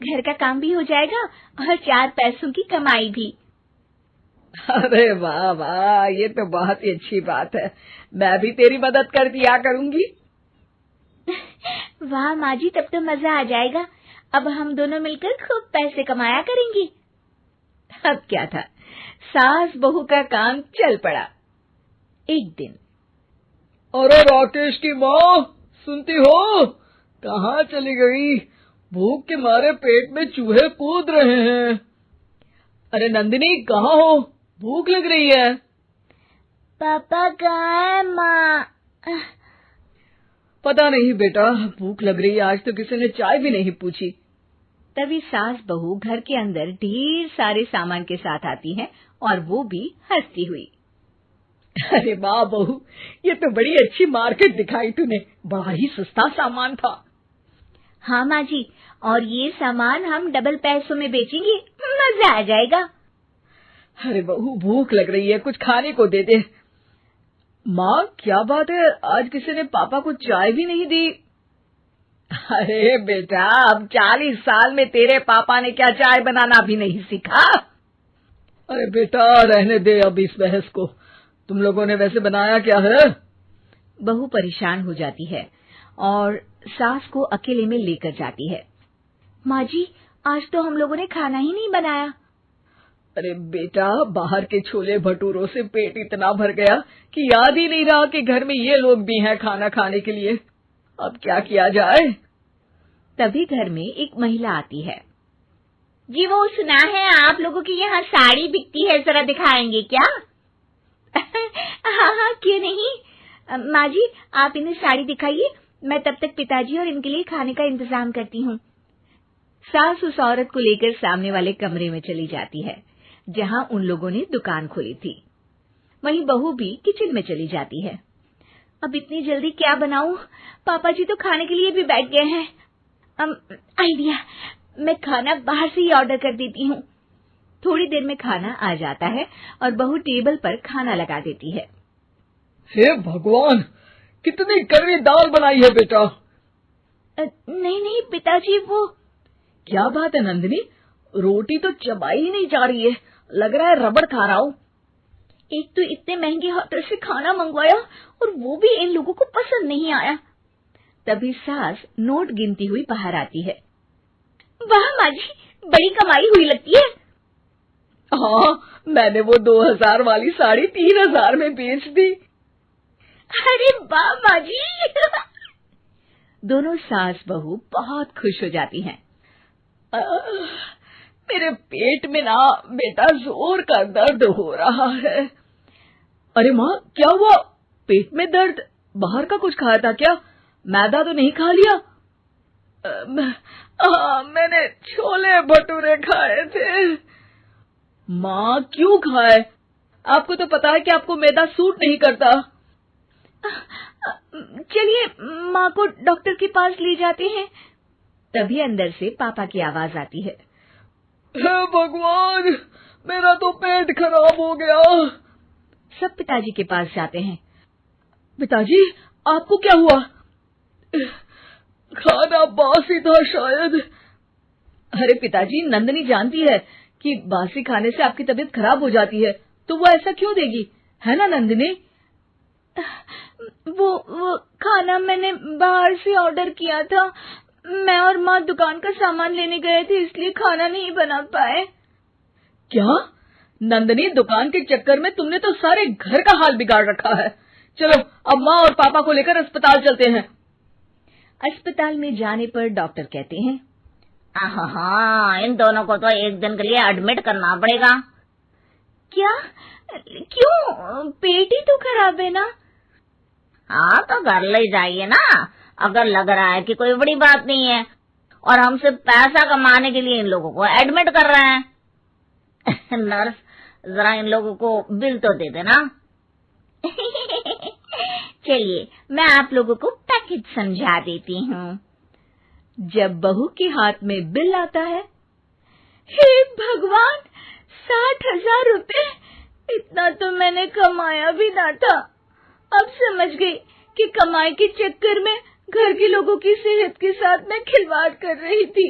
घर का काम भी हो जाएगा और 4 पैसों की कमाई भी। अरे वाह वाह, ये तो बहुत ही अच्छी बात है। मैं भी तेरी मदद कर दिया करूंगी। वाह माँ जी, तब तो मजा आ जाएगा। अब हम दोनों मिलकर खूब पैसे कमाया करेंगे। अब क्या था, सास बहू का काम चल पड़ा। एक दिन, अरे राकेश की माँ, सुनती हो? कहाँ चली गई? भूख के मारे पेट में चूहे कूद रहे हैं। अरे नंदिनी, कहाँ हो? भूख लग रही है। पापा कहाँ है माँ? पता नहीं बेटा, भूख लग रही है। आज तो किसी ने चाय भी नहीं पूछी। तभी सास बहू घर के अंदर ढेर सारे सामान के साथ आती हैं और वो भी हंसती हुई। अरे वाह बहू, ये तो बड़ी अच्छी मार्केट दिखाई तूने। बड़ा ही सस्ता सामान था। हाँ माँ जी, और ये सामान हम डबल पैसों में बेचेंगे, मजा आ जाएगा। अरे बहू, भूख लग रही है, कुछ खाने को दे दे। माँ, क्या बात है, आज किसी ने पापा को चाय भी नहीं दी? अरे बेटा, अब 40 साल में तेरे पापा ने क्या चाय बनाना भी नहीं सीखा? अरे बेटा, रहने दे अब इस बहस को। तुम लोगों ने वैसे बनाया क्या है? बहू परेशान हो जाती है और सास को अकेले में लेकर जाती है। माँ जी, आज तो हम लोगों ने खाना ही नहीं बनाया। अरे बेटा, बाहर के छोले भटूरों से पेट इतना भर गया कि याद ही नहीं रहा कि घर में ये लोग भी हैं खाना खाने के लिए। अब क्या किया जाए? तभी घर में एक महिला आती है। जी, वो सुना है आप लोगों की यहाँ साड़ी बिकती है, जरा दिखाएंगे क्या? हाँ हाँ, क्यों नहीं। माँ जी, आप इन्हें साड़ी दिखाइए, मैं तब तक पिताजी और इनके लिए खाने का इंतजाम करती हूँ। सास उस औरत को लेकर सामने वाले कमरे में चली जाती है जहाँ उन लोगों ने दुकान खोली थी। वहीं बहू भी किचन में चली जाती है। अब इतनी जल्दी क्या बनाऊं? पापा जी तो खाने के लिए भी बैठ गए हैं। आइडिया, मैं खाना बाहर से ही ऑर्डर कर देती हूँ। थोड़ी देर में खाना आ जाता है और बहू टेबल पर खाना लगा देती है। हे भगवान, कितनी कड़वी दाल बनाई है बेटा। नहीं नहीं पिताजी, वो। क्या बात है नंदिनी, रोटी तो चबाई ही नहीं जा रही है, लग रहा है रबड़ खा रहा हूँ। एक तो इतने महंगे होटल से खाना मंगवाया और वो भी इन लोगों को पसंद नहीं आया। तभी सास नोट गिनती हुई बाहर आती है। वाह माँ जी, बड़ी कमाई हुई लगती है। हाँ, मैंने वो 2000 वाली साड़ी 3000 में बेच दी। अरे वाह माँ जी। दोनों सास बहू बहुत खुश हो जाती हैं। मेरे पेट में ना बेटा जोर का दर्द हो रहा है। अरे माँ, क्या हुआ? पेट में दर्द? बाहर का कुछ खाया था क्या? मैदा तो नहीं खा लिया? मैंने छोले भटूरे खाए थे। माँ, क्यों खाए? आपको तो पता है कि आपको मैदा सूट नहीं करता। चलिए माँ को डॉक्टर के पास ले जाते हैं। तभी अंदर से पापा की आवाज आती है। हे भगवान, मेरा तो पेट खराब हो गया। सब पिताजी के पास जाते हैं। पिताजी, आपको क्या हुआ? खाना बासी था शायद। अरे पिताजी, नंदिनी जानती है कि बासी खाने से आपकी तबीयत खराब हो जाती है, तो वो ऐसा क्यों देगी, है ना नंदिनी? वो खाना मैंने बाहर से ऑर्डर किया था। मैं और माँ दुकान का सामान लेने गए थे, इसलिए खाना नहीं बना पाए। क्या नंदिनी, दुकान के चक्कर में तुमने तो सारे घर का हाल बिगाड़ रखा है। चलो अब माँ और पापा को लेकर अस्पताल चलते हैं। अस्पताल में जाने पर डॉक्टर कहते हैं, हाँ, इन दोनों को तो एक दिन के लिए एडमिट करना पड़ेगा। क्या? क्यों? पेट ही तो खराब है ना। हाँ, तो घर ले जाइए ना, अगर लग रहा है कि कोई बड़ी बात नहीं है और हम सिर्फ पैसा कमाने के लिए इन लोगों को एडमिट कर रहे हैं। नर्स, जरा इन लोगों को बिल तो दे देना। चलिए, मैं आप लोगों को पैकेज समझा देती हूँ। जब बहू के हाथ में बिल आता है, हे भगवान, 60,000 रुपए! इतना तो मैंने कमाया भी ना था। अब समझ गई कि कमाई के चक्कर में घर के लोगों की सेहत के साथ मैं खिलवाड़ कर रही थी।